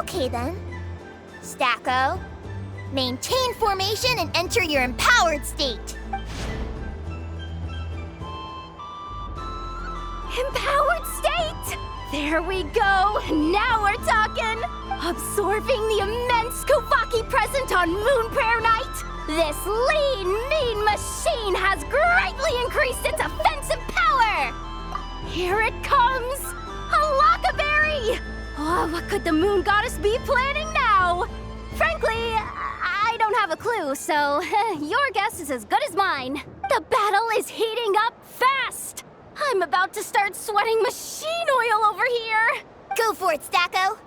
Okay then. Stacko, maintain formation and enter your empowered state. Empowered state! There we go! Now we're talking! Absorbing the immense Kuvaki present on Moon Prayer Night, this lean, mean machine has greatly increased its offensive power! Here it comes! A Lockaberry! Oh, what could the Moon Goddess be planning now? Frankly, I don't have a clue, so your guess is as good as mine. The battle is heating up fast! I'm about to start sweating machine oil over here! Go for it, Stacko!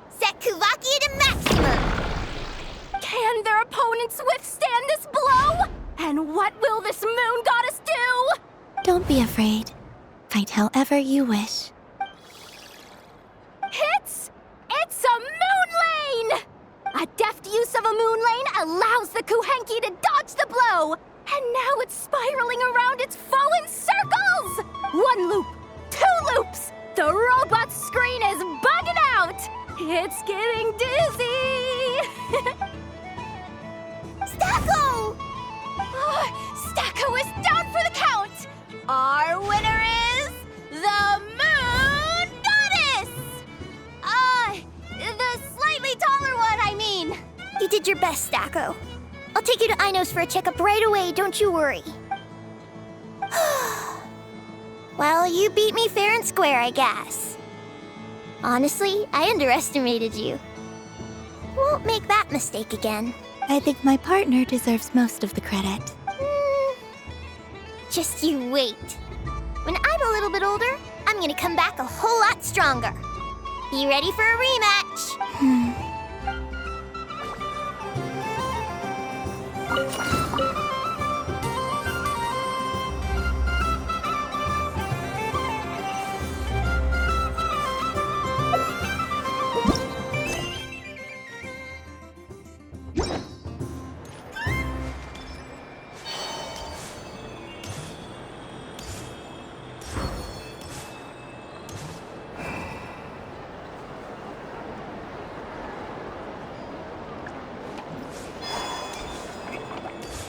Set Kuvaki to maximum! Can their opponents withstand this blow? And what will this Moon Goddess do? Don't be afraid. Fight however you wish. It's a Moon Lane! A deft use of a Moon Lane allows the Kuhenki to dodge the blow, and now it's spiraling around its foe in circles! 1 loop, 2 loops! The robot's screen is bugging out! It's getting dizzy! Stacko! Stacko is down for the count! Our winner is the Moon Goddess! The slightly taller one, I mean. You did your best, Stacko. I'll take you to Ainos for a checkup right away, don't you worry. Well, you beat me fair and square, I guess. Honestly, I underestimated you. Won't make that mistake again. I think my partner deserves most of the credit. Just you wait. When I'm a little bit older, I'm gonna come back a whole lot stronger. Be ready for a rematch.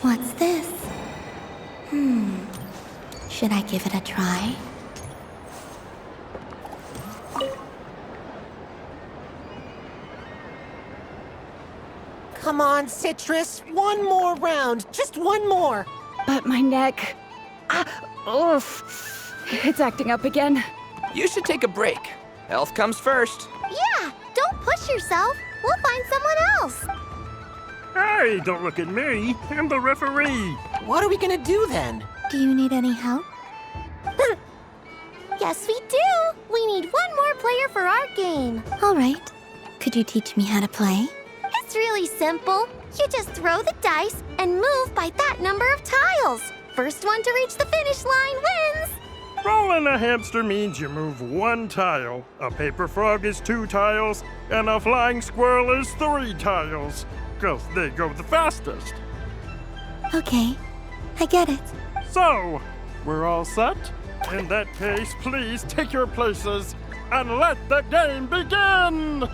What's this? Should I give it a try? Come on, Citrus. One more round. Just one more. But my neck... oof. It's acting up again. You should take a break. Health comes first. Yeah, don't push yourself. We'll find someone else. Hey, don't look at me. I'm the referee. What are we gonna do then? Do you need any help? Yes, we do. We need one more player for our game. All right. Could you teach me how to play? It's really simple. You just throw the dice and move by that number of tiles. First one to reach the finish line wins. Rolling a hamster means you move 1 tile. A paper frog is 2 tiles, and a flying squirrel is 3 tiles. 'Cause they go the fastest. Okay, I get it. So, we're all set? In that case, please take your places and let the game begin!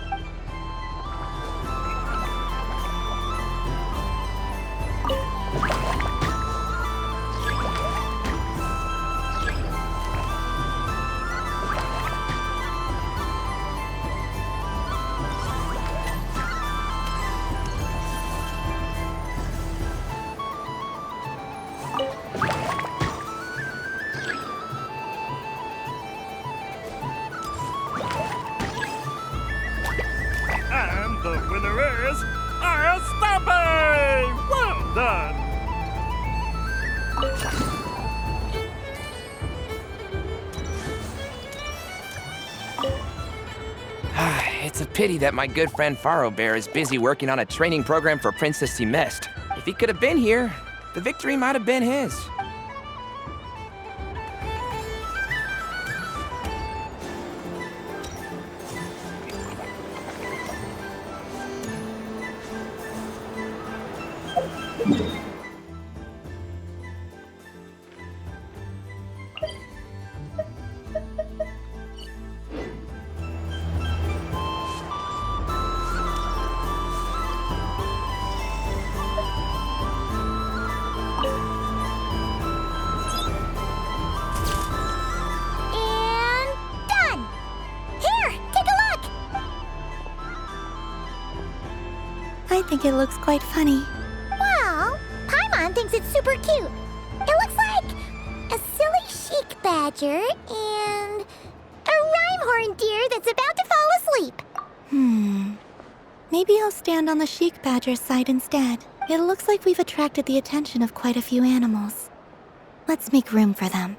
And the winner is Aristoppe! Well done! It's a pity that my good friend Faro Bear is busy working on a training program for Princess Semest. If he could have been here, the victory might have been his. I think it looks quite funny. Well, Paimon thinks it's super cute. It looks like a silly chic badger and a rhyme-horned deer that's about to fall asleep. Maybe I'll stand on the chic badger's side instead. It looks like we've attracted the attention of quite a few animals. Let's make room for them.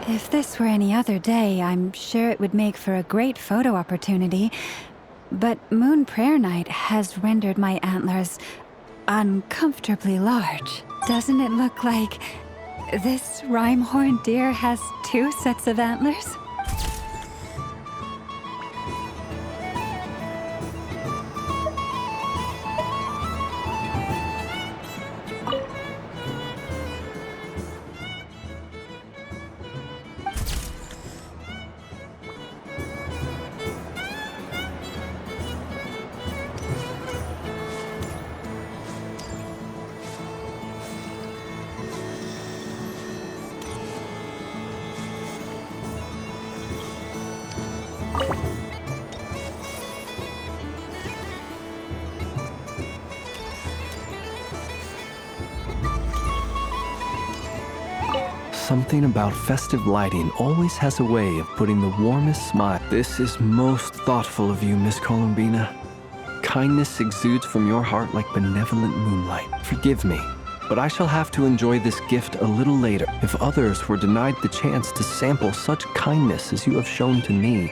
If this were any other day, I'm sure it would make for a great photo opportunity. But Moon Prayer Night has rendered my antlers uncomfortably large. Doesn't it look like this rhyme-horned deer has 2 sets of antlers? Something about festive lighting always has a way of putting the warmest smile. This is most thoughtful of you, Miss Columbina. Kindness exudes from your heart like benevolent moonlight. Forgive me, but I shall have to enjoy this gift a little later. If others were denied the chance to sample such kindness as you have shown to me,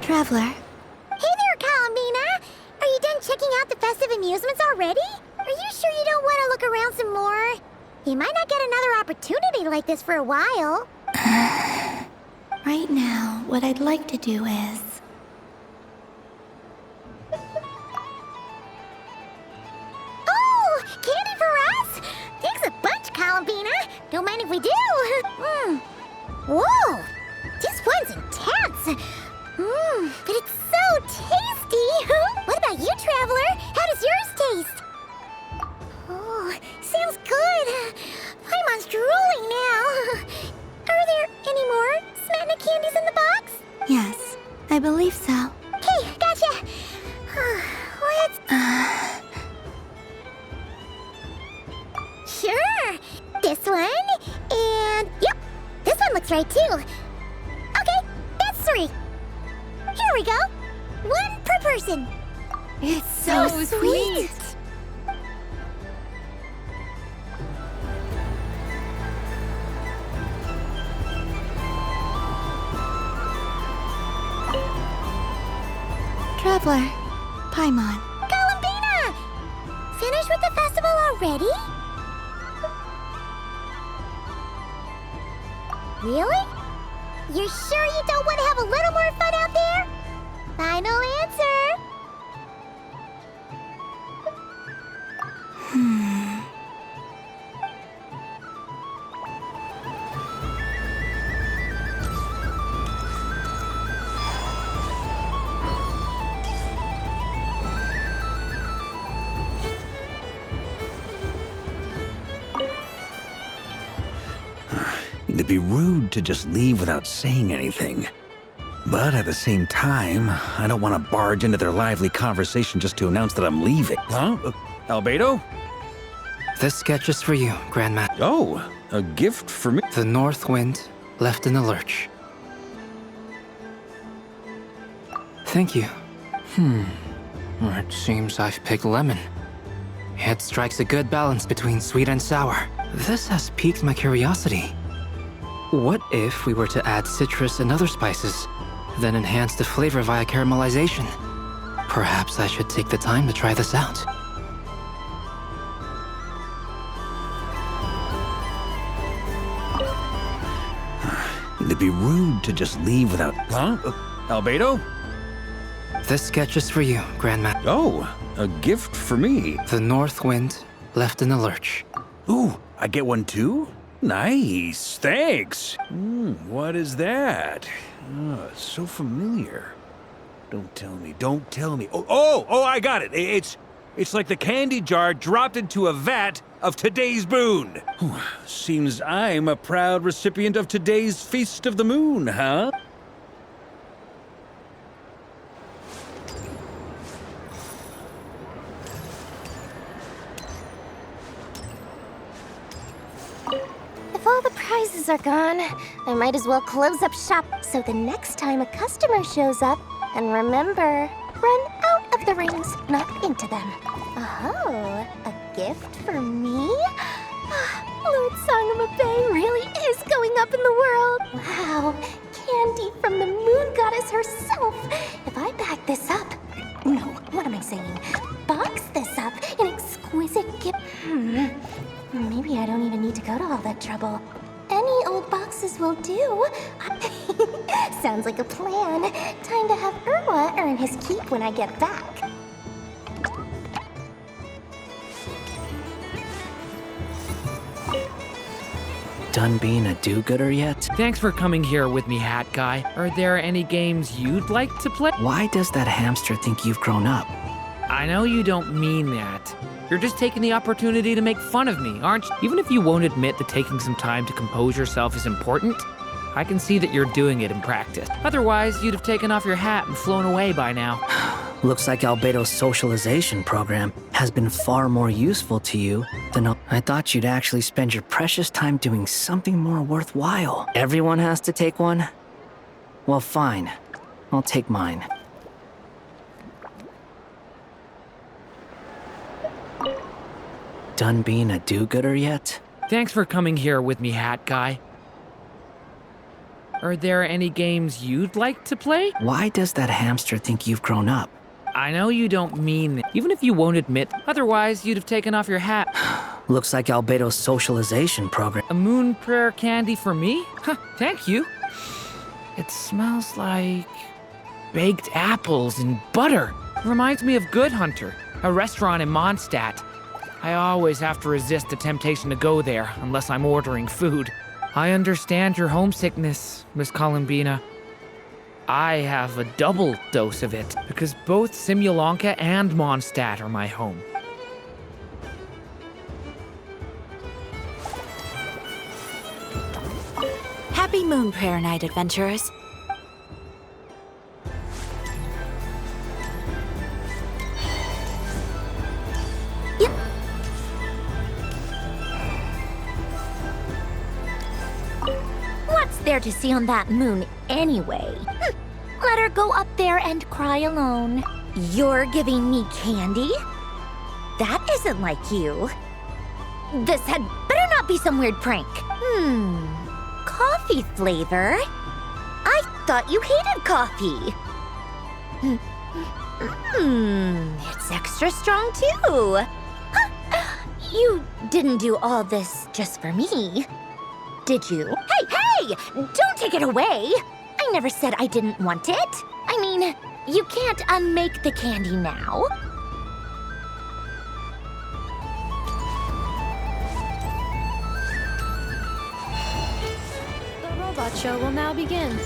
Traveler, Hey there, Columbina! Are you done checking out the festive amusements already? Are you sure you don't want to look around some more? You might not get another opportunity like this for a while. right now, what I'd like to do is... Oh, candy for us? Thanks a bunch, Columbina. Don't mind if we do. Whoa, this one's intense. But it's so tasty. What about you, Traveler? How does yours taste? Oh, sounds good. Paimon's drooling now. Are there any more Smatna candies in the box? Yes, I believe so. Okay, gotcha. Let's... Sure. This one, and... Yep, this one looks right, too. Okay, that's 3. Here we go. 1 per person. It's so sweet! Traveler, Paimon. Columbina! Finished with the festival already? Really? You're sure you don't want to have a little more fun out there? Final answer. It'd be rude to just leave without saying anything. But at the same time, I don't want to barge into their lively conversation just to announce that I'm leaving. Huh? Albedo? This sketch is for you, Grandmaster. Oh, a gift for me? The North Wind left in the lurch. Thank you. It seems I've picked lemon. It strikes a good balance between sweet and sour. This has piqued my curiosity. What if we were to add citrus and other spices, then enhance the flavor via caramelization? Perhaps I should take the time to try this out. It'd be rude to just leave without... Huh? Albedo? This sketch is for you, Grandmaster. Oh, a gift for me? The North Wind left in the lurch. Ooh, I get one too? Nice, thanks. What is that? Oh, it's so familiar. Don't tell me, don't tell me. Oh, I got it. It's like the candy jar dropped into a vat of today's boon. Seems I'm a proud recipient of today's Feast of the Moon, huh? If all the prizes are gone, I might as well close up shop so the next time a customer shows up, and remember, run out of the rings, not into them. Oh, a gift for me? Lord Sangamabe really is going up in the world. Wow, candy from the moon goddess herself. If I back this up, no, what am I saying? Box this up, an exquisite gift. Maybe I don't even need to go to all that trouble. Any old boxes will do. Sounds like a plan. Time to have Irwa earn his keep when I get back. Done being a do-gooder yet? Thanks for coming here with me, Hat Guy. Are there any games you'd like to play? Why does that hamster think you've grown up? I know you don't mean that. You're just taking the opportunity to make fun of me, aren't you? Even if you won't admit that taking some time to compose yourself is important, I can see that you're doing it in practice. Otherwise, you'd have taken off your hat and flown away by now. Looks like Albedo's socialization program has been far more useful to you than I thought you'd actually spend your precious time doing something more worthwhile. Everyone has to take one? Well, fine. I'll take mine. Done being a do-gooder yet? Thanks for coming here with me, Hat Guy. Are there any games you'd like to play? Why does that hamster think you've grown up? I know you don't mean it, even if you won't admit. Otherwise, you'd have taken off your hat. Looks like Albedo's socialization program. A moon prayer candy for me? Huh, thank you. It smells like baked apples and butter. Reminds me of Good Hunter, a restaurant in Mondstadt. I always have to resist the temptation to go there unless I'm ordering food. I understand your homesickness, Miss Columbina. I have a double dose of it because both Simulanka and Mondstadt are my home. Happy Moon Prayer Night, adventurers. What's there to see on that moon anyway? Let her go up there and cry alone. You're giving me candy? That isn't like you. This had better not be some weird prank. Coffee flavor? I thought you hated coffee. It's extra strong too. You didn't do all this just for me, did you? Hey! Don't take it away! I never said I didn't want it. I mean, you can't unmake the candy now. The robot show will now begin.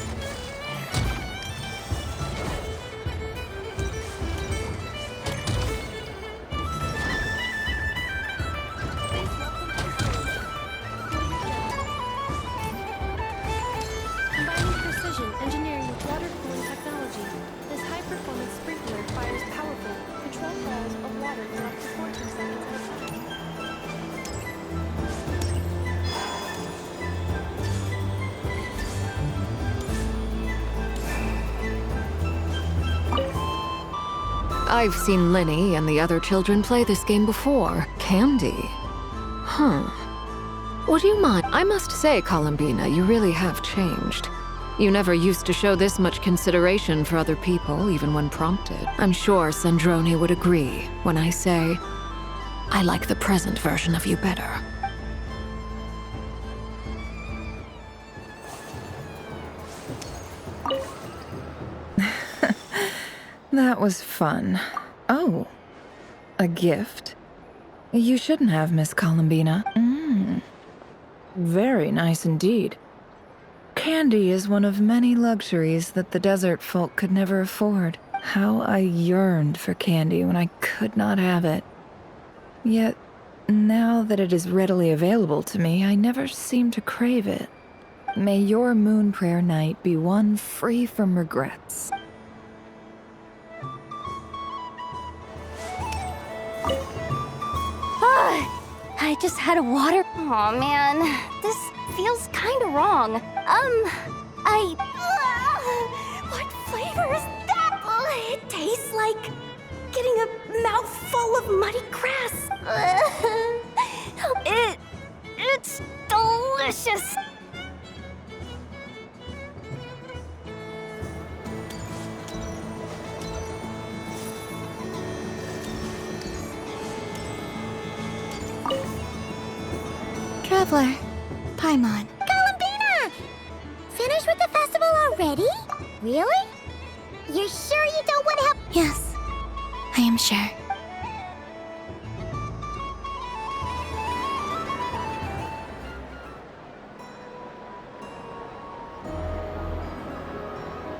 Combining precision engineering with water cooling technology, this high-performance sprinkler fires powerful, controlled balls of water for up to 14 seconds at a time. I've seen Lenny and the other children play this game before. Candy. Huh. Would you mind? I must say, Columbina, you really have changed. You never used to show this much consideration for other people, even when prompted. I'm sure Sandrone would agree when I say, I like the present version of you better. That was fun. Oh, a gift? You shouldn't have, Miss Columbina. Very nice indeed. Candy is one of many luxuries that the desert folk could never afford. How I yearned for candy when I could not have it. Yet, now that it is readily available to me, I never seem to crave it. May your moon prayer night be one free from regrets. I just had a water. Aw, man. This feels kinda wrong. What flavor is that? It tastes like getting a mouthful of muddy grass. It's delicious. Traveler, Paimon. Columbina! Finished with the festival already? Really? You're sure you don't want to help? Yes, I am sure.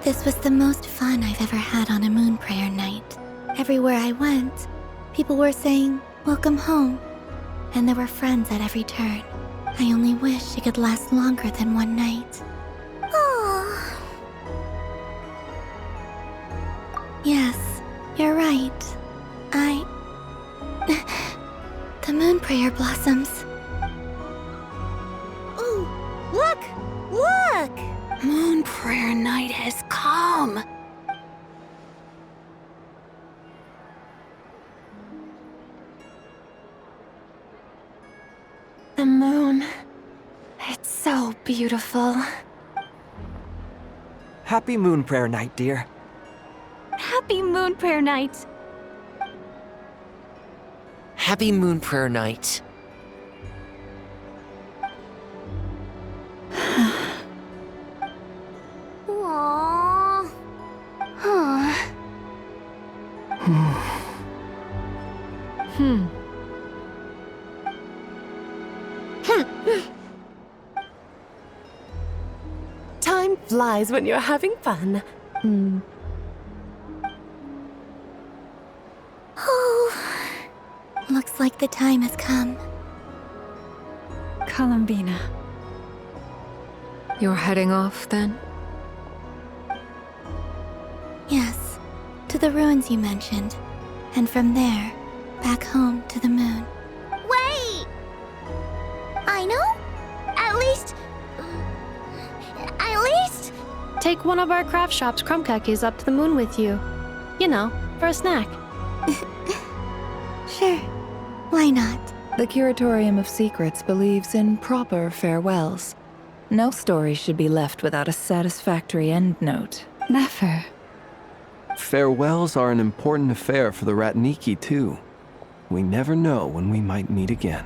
This was the most fun I've ever had on a moon prayer night. Everywhere I went, people were saying, "Welcome home," and there were friends at every turn. I only wish it could last longer than one night. Oh. Yes, you're right. The moon prayer blossoms. Ooh, look! Look! Moon prayer night has come. The moon. It's so beautiful. Happy moon prayer night, dear. Happy moon prayer night. Happy moon prayer night. Aww. Huh. Time flies when you're having fun. Oh, looks like the time has come. Columbina. You're heading off then? Yes, to the ruins you mentioned. And from there, back home to the moon. Wait! I know? At least... Take one of our craft shop's crumb cookies up to the moon with you. You know, for a snack. Sure, why not? The Curatorium of Secrets believes in proper farewells. No story should be left without a satisfactory endnote. Never. Farewells are an important affair for the Ratniki, too. We never know when we might meet again.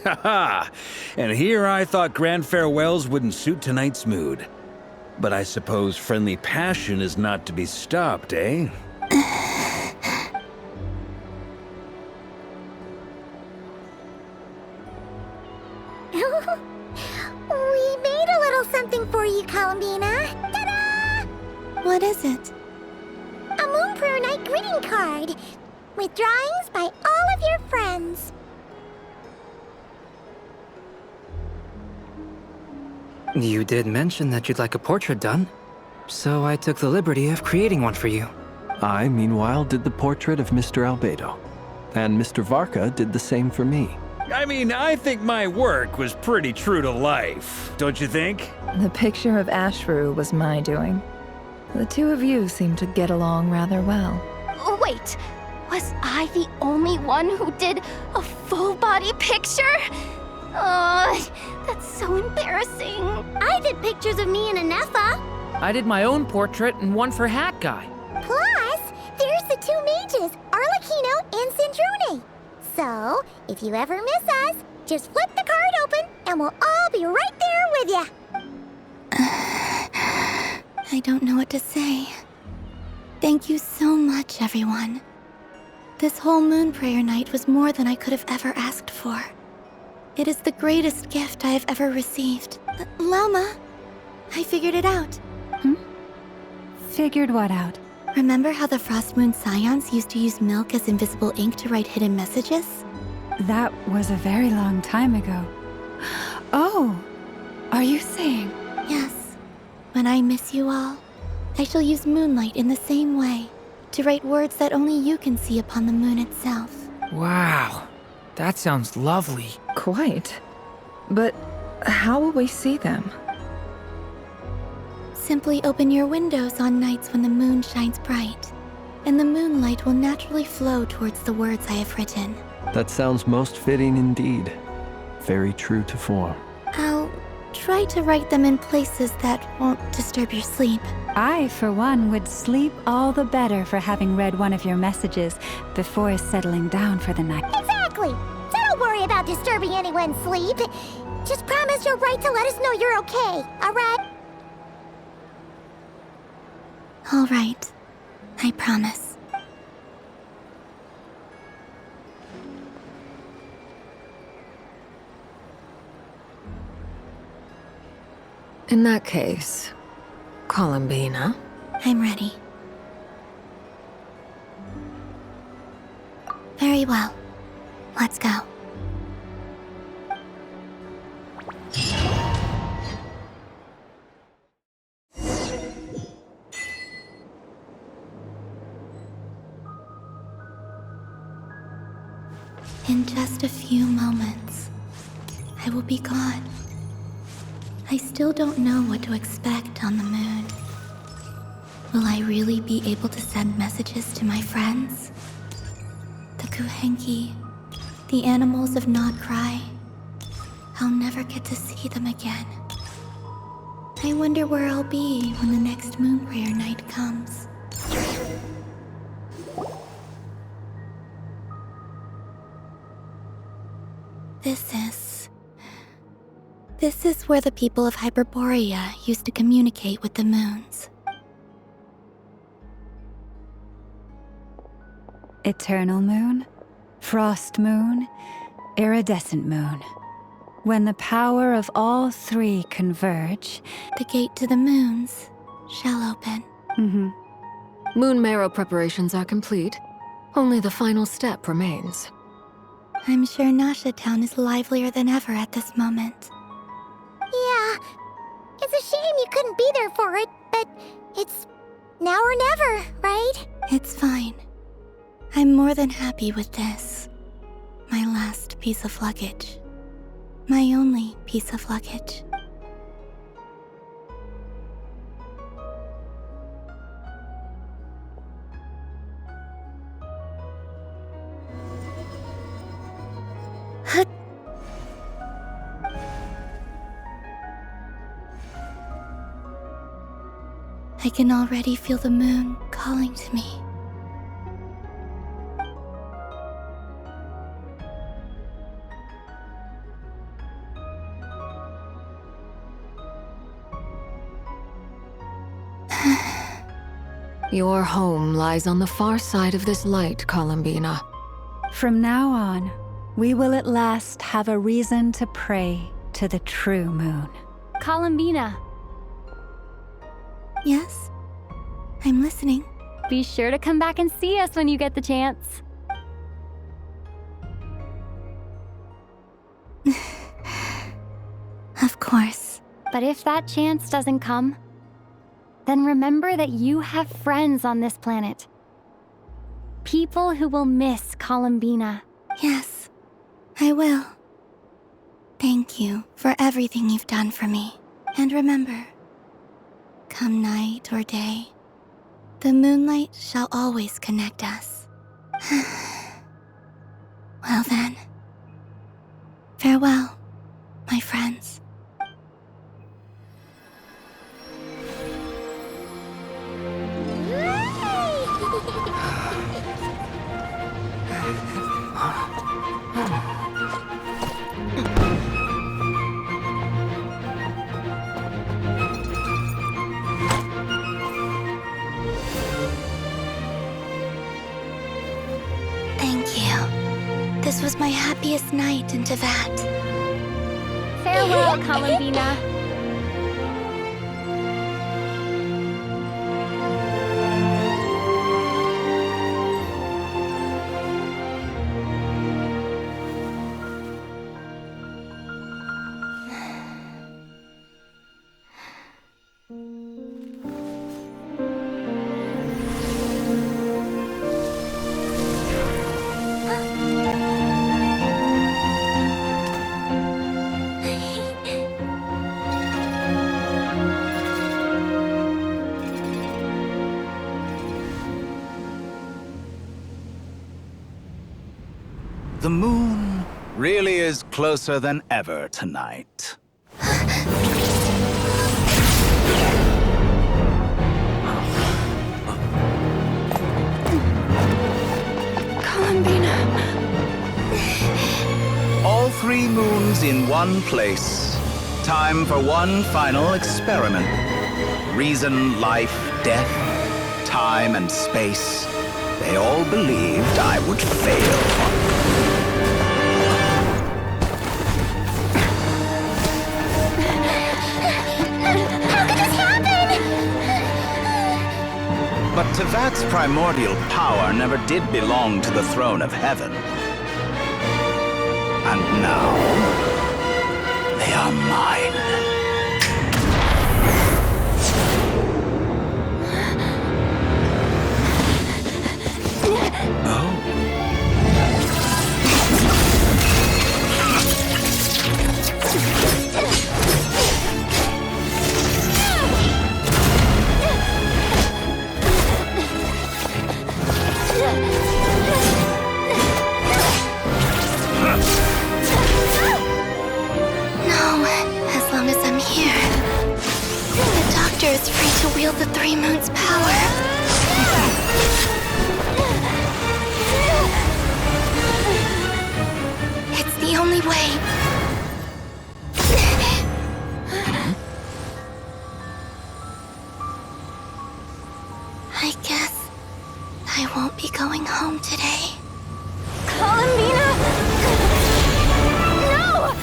Haha! And here I thought grand farewells wouldn't suit tonight's mood. But I suppose friendly passion is not to be stopped, eh? We made a little something for you, Columbina. Ta-da! What is it? A Moon Prayer Night greeting card with drawings by all of your friends. You did mention that you'd like a portrait done, so I took the liberty of creating one for you. I, meanwhile, did the portrait of Mr. Albedo. And Mr. Varka did the same for me. I mean, I think my work was pretty true to life, don't you think? The picture of Ashru was my doing. The two of you seem to get along rather well. Wait, was I the only one who did a full-body picture? That's so embarrassing. I did pictures of me and Anefa. I did my own portrait and one for Hat Guy. Plus, there's the two mages, Arlecchino and Sandrone. So, if you ever miss us, just flip the card open and we'll all be right there with you. I don't know what to say. Thank you so much, everyone. This whole moon prayer night was more than I could have ever asked for. It is the greatest gift I have ever received. Loma, I figured it out. Figured what out? Remember how the Frost Moon Scions used to use milk as invisible ink to write hidden messages? That was a very long time ago. Oh, are you saying? Yes. When I miss you all, I shall use moonlight in the same way, to write words that only you can see upon the moon itself. Wow, that sounds lovely. Quite. But how will we see them? Simply open your windows on nights when the moon shines bright, and the moonlight will naturally flow towards the words I have written. That sounds most fitting indeed. Very true to form. I'll try to write them in places that won't disturb your sleep. I, for one, would sleep all the better for having read one of your messages before settling down for the night. Exactly! So don't worry about disturbing anyone's sleep. Just promise you'll write to let us know you're okay, alright? All right. I promise. In that case, Columbina? I'm ready. Very well. Let's go. In just a few moments, I will be gone. I still don't know what to expect on the moon. Will I really be able to send messages to my friends? The Kuhenki, the animals of Nod Cry. I'll never get to see them again. I wonder where I'll be when the next moon prayer night comes. This is where the people of Hyperborea used to communicate with the moons. Eternal moon, frost moon, iridescent moon. When the power of all three converge, the gate to the moons shall open. Moon marrow preparations are complete. Only the final step remains. I'm sure Nasha Town is livelier than ever at this moment. Yeah, it's a shame you couldn't be there for it, but it's now or never, right? It's fine. I'm more than happy with this. My last piece of luggage. My only piece of luggage. I can already feel the moon calling to me. Your home lies on the far side of this light, Columbina. From now on, we will at last have a reason to pray to the true moon. Columbina. Yes? I'm listening. Be sure to come back and see us when you get the chance. Of course. But if that chance doesn't come, then remember that you have friends on this planet. People who will miss Columbina. Yes, I will. Thank you for everything you've done for me. And remember, come night or day, the moonlight shall always connect us. Well then, farewell, my friends. Thank you. This was my happiest night in Tevat. Farewell, Columbina. The moon really is closer than ever tonight. Columbina. All 3 moons in one place. Time for one final experiment. Reason, life, death, time, and space. They all believed I would fail. But Tevat's primordial power never did belong to the throne of heaven. And now, they are mine. Is free to wield the 3 moons' power. It's the only way. I guess I won't be going home today. Columbina! No!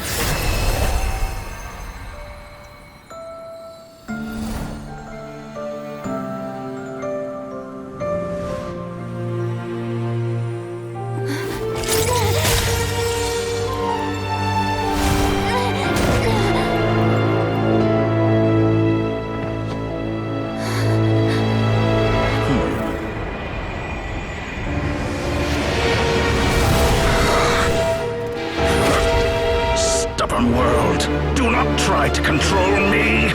World, do not try to control me!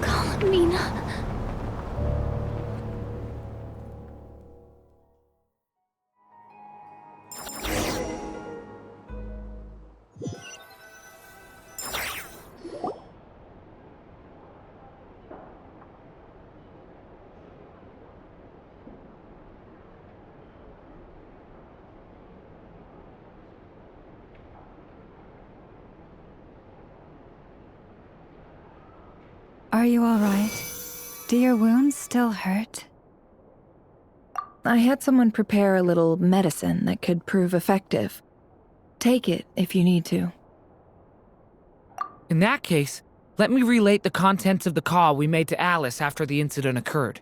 Columbina. Are you all right? Do your wounds still hurt? I had someone prepare a little medicine that could prove effective. Take it if you need to. In that case, let me relate the contents of the call we made to Alice after the incident occurred.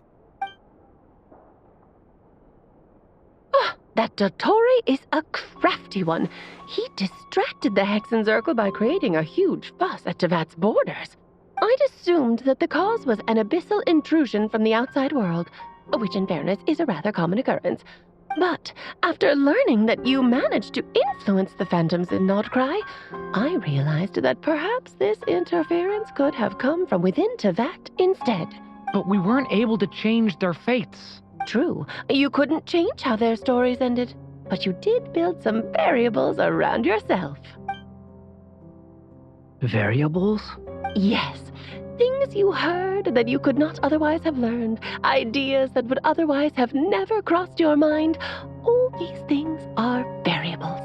That Dottore is a crafty one. He distracted the Hexenzirkel by creating a huge fuss at Tevat's borders. I'd assumed that the cause was an abyssal intrusion from the outside world, which in fairness is a rather common occurrence. But after learning that you managed to influence the phantoms in Nodcry, I realized that perhaps this interference could have come from within Tevat instead. But we weren't able to change their fates. True, you couldn't change how their stories ended, but you did build some variables around yourself. Variables? Yes. Things you heard that you could not otherwise have learned. Ideas that would otherwise have never crossed your mind. All these things are variables.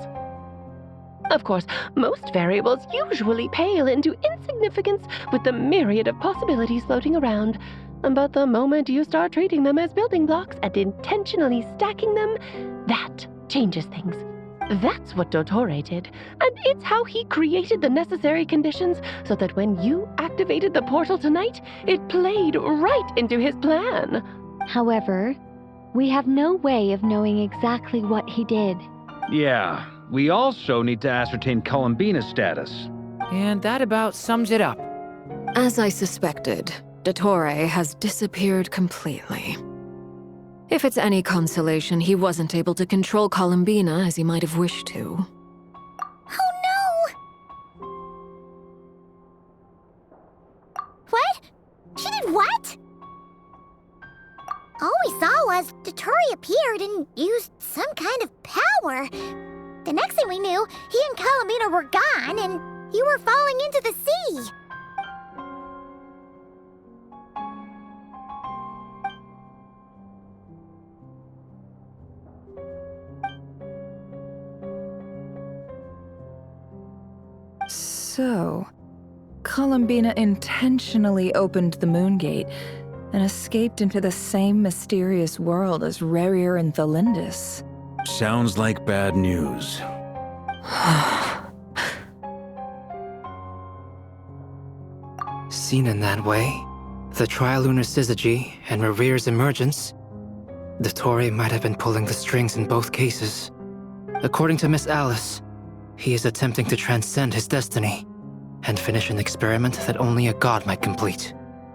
Of course, most variables usually pale into insignificance with the myriad of possibilities floating around. but the moment you start treating them as building blocks and intentionally stacking them, that changes things. That's what Dottore did, and it's how he created the necessary conditions so that when you activated the portal tonight, it played right into his plan. However, we have no way of knowing exactly what he did. Yeah, we also need to ascertain Columbina's status. And that about sums it up. As I suspected, Dottore has disappeared completely. If it's any consolation, he wasn't able to control Columbina as he might have wished to. Oh no! What? She did what? All we saw was Dottore appeared and used some kind of power. The next thing we knew, he and Columbina were gone and you were falling into the sea. So, Columbina intentionally opened the moon gate and escaped into the same mysterious world as Rerir and Thalindis. Sounds like bad news. Seen in that way, the Trilunar Syzygy and Rerir's emergence, Dottore might have been pulling the strings in both cases. According to Miss Alice, he is attempting to transcend his destiny and finish an experiment that only a god might complete.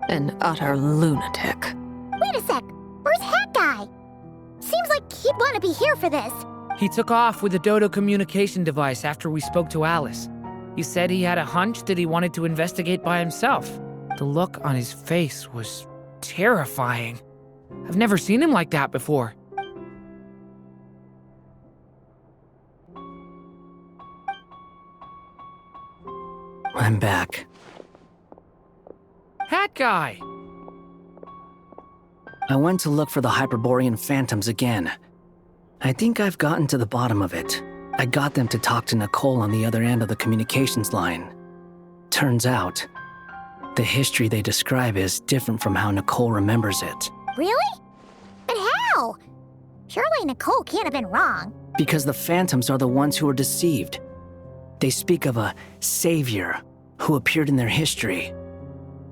An utter lunatic. Wait a sec, where's Hat Guy? Seems like he'd want to be here for this. He took off with the Dodo communication device after we spoke to Alice. He said he had a hunch that he wanted to investigate by himself. The look on his face was terrifying. I've never seen him like that before. I'm back. Hat Guy! I went to look for the Hyperborean phantoms again. I think I've gotten to the bottom of it. I got them to talk to Nicole on the other end of the communications line. Turns out, the history they describe is different from how Nicole remembers it. Really? But how? Surely Nicole can't have been wrong. Because the phantoms are the ones who are deceived. They speak of a savior who appeared in their history.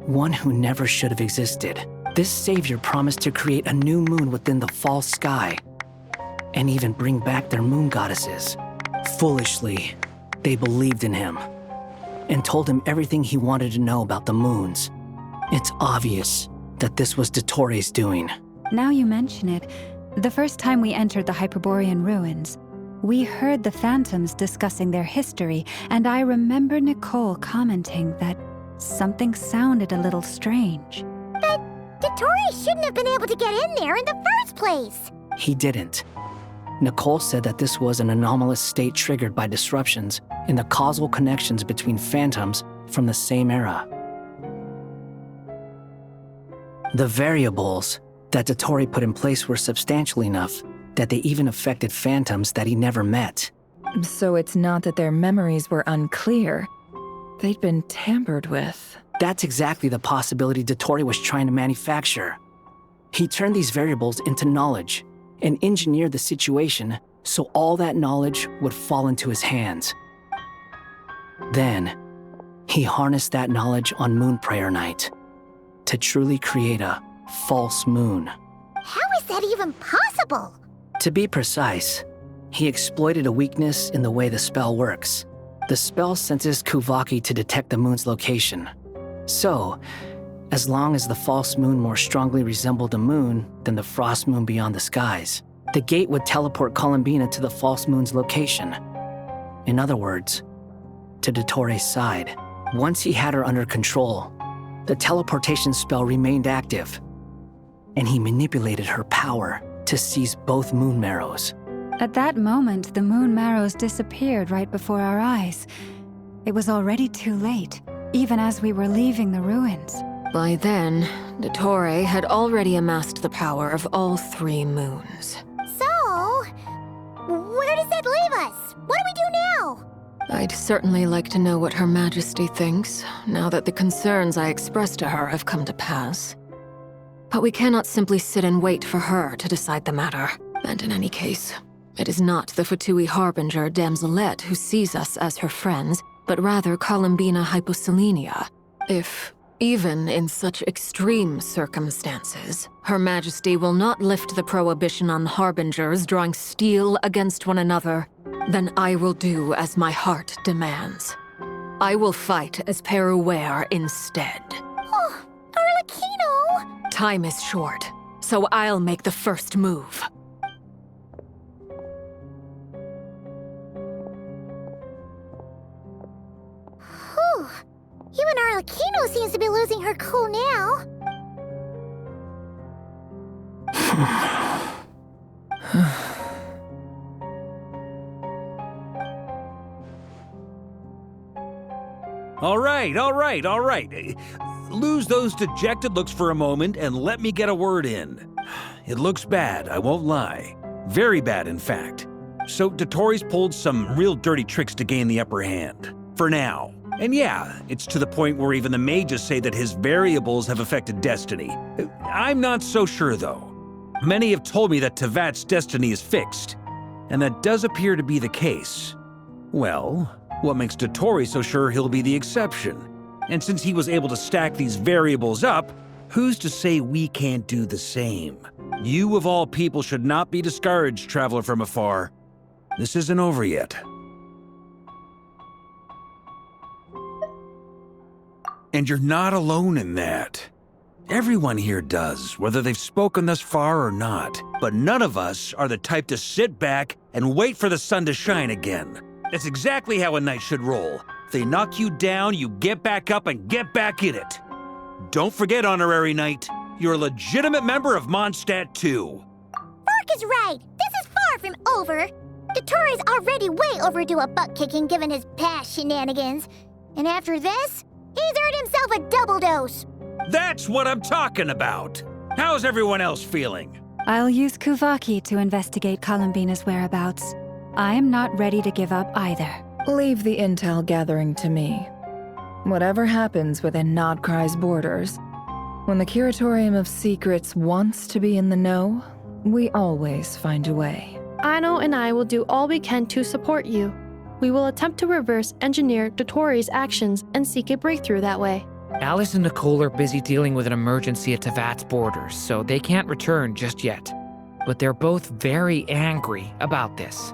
One who never should have existed. This savior promised to create a new moon within the false sky, and even bring back their moon goddesses. Foolishly, they believed in him, and told him everything he wanted to know about the moons. It's obvious that this was Dottore's doing. Now you mention it, the first time we entered the Hyperborean ruins, we heard the phantoms discussing their history, and I remember Nicole commenting that something sounded a little strange. But Dottore shouldn't have been able to get in there in the first place. He didn't. Nicole said that this was an anomalous state triggered by disruptions in the causal connections between phantoms from the same era. The variables that Dottore put in place were substantial enough that they even affected phantoms that he never met. So it's not that their memories were unclear. They'd been tampered with. That's exactly the possibility Dottore was trying to manufacture. He turned these variables into knowledge and engineered the situation so all that knowledge would fall into his hands. Then, he harnessed that knowledge on Moon Prayer Night to truly create a false moon. How is that even possible? To be precise, he exploited a weakness in the way the spell works. The spell senses Kuvaki to detect the moon's location. So, as long as the false moon more strongly resembled a moon than the frost moon beyond the skies, the gate would teleport Columbina to the false moon's location. In other words, to Dottore's side. Once he had her under control, the teleportation spell remained active, and he manipulated her power to seize both moon marrows. At that moment, the moon marrows disappeared right before our eyes. It was already too late, even as we were leaving the ruins. By then, Dottore had already amassed the power of all 3 moons. So, where does that leave us? What do we do now? I'd certainly like to know what Her Majesty thinks, now that the concerns I expressed to her have come to pass. But we cannot simply sit and wait for her to decide the matter. And in any case, it is not the Fatui Harbinger Damselette who sees us as her friends, but rather Columbina Hyposelenia. If, even in such extreme circumstances, Her Majesty will not lift the prohibition on Harbingers drawing steel against one another, then I will do as my heart demands. I will fight as Peruware instead. Oh, Arlecchino! Time is short, so I'll make the first move. Whew. Even Arlecchino seems to be losing her cool now. All right. Lose those dejected looks for a moment and let me get a word in. It looks bad, I won't lie. Very bad, in fact. So Dotori's pulled some real dirty tricks to gain the upper hand. For now. And yeah, it's to the point where even the mages say that his variables have affected destiny. I'm not so sure, though. Many have told me that Tevat's destiny is fixed, and that does appear to be the case. Well, what makes Dotori so sure he'll be the exception? And since he was able to stack these variables up, who's to say we can't do the same? You of all people should not be discouraged, traveler from afar. This isn't over yet. And you're not alone in that. Everyone here does, whether they've spoken thus far or not. But none of us are the type to sit back and wait for the sun to shine again. That's exactly how a knight should roll. If they knock you down, you get back up and get back in it. Don't forget, Honorary Knight, you're a legitimate member of Mondstadt too. Fork is right. This is far from over. Dotori's already way overdue a butt-kicking given his past shenanigans. And after this, he's earned himself a double dose. That's what I'm talking about. How's everyone else feeling? I'll use Kuvaki to investigate Columbina's whereabouts. I am not ready to give up either. Leave the intel gathering to me. Whatever happens within Nodcry's borders, when the Curatorium of Secrets wants to be in the know, we always find a way. Aino and I will do all we can to support you. We will attempt to reverse engineer Dotori's actions and seek a breakthrough that way. Alice and Nicole are busy dealing with an emergency at Tevat's borders, so they can't return just yet. But they're both very angry about this.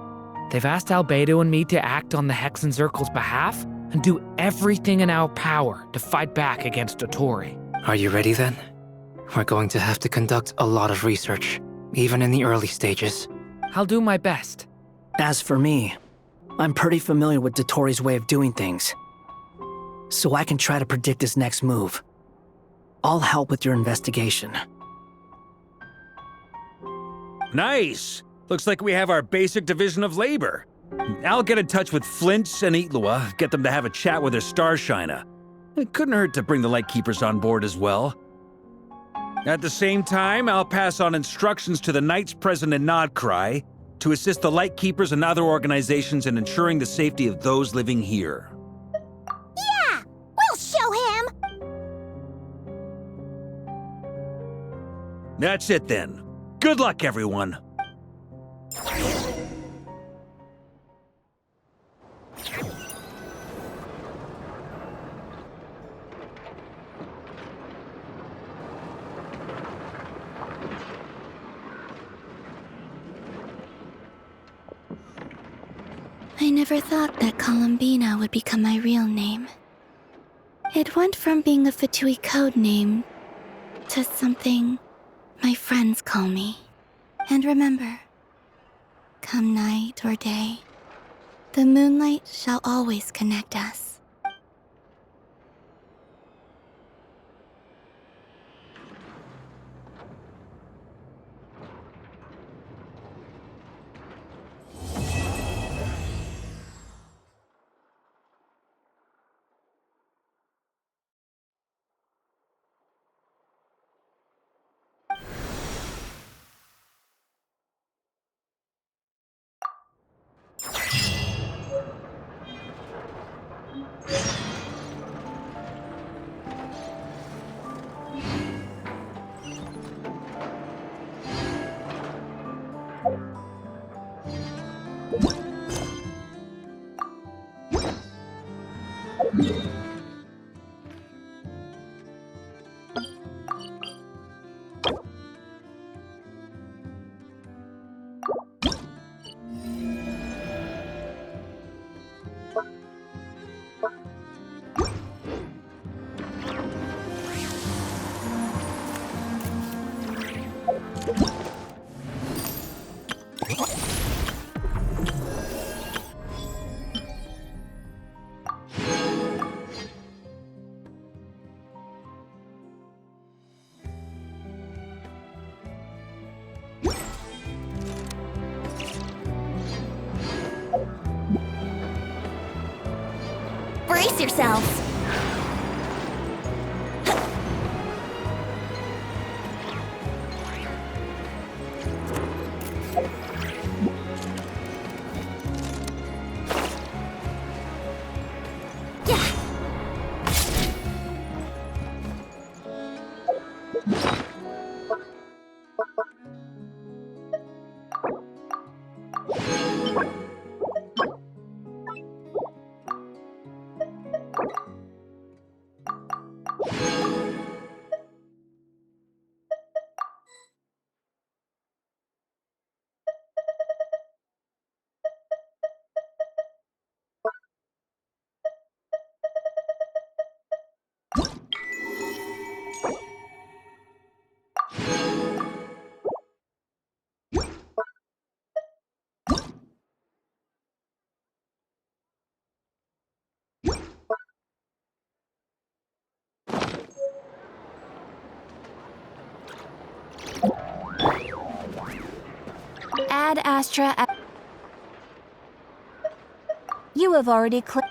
They've asked Albedo and me to act on the Hexen Circle's behalf and do everything in our power to fight back against Dotori. Are you ready then? We're going to have to conduct a lot of research, even in the early stages. I'll do my best. As for me, I'm pretty familiar with Dotori's way of doing things, so I can try to predict his next move. I'll help with your investigation. Nice! Looks like we have our basic division of labor. I'll get in touch with Flint's and Itlua, get them to have a chat with their Starshiner. It couldn't hurt to bring the Lightkeepers on board as well. At the same time, I'll pass on instructions to the Knights present in Nodcry to assist the Lightkeepers and other organizations in ensuring the safety of those living here. Yeah! We'll show him! That's it then. Good luck, everyone. I never thought that Columbina would become my real name. It went from being a Fatui code name to something my friends call me. And remember, come night or day, the moonlight shall always connect us. Brace yourselves! Ad Astra. You have already clicked.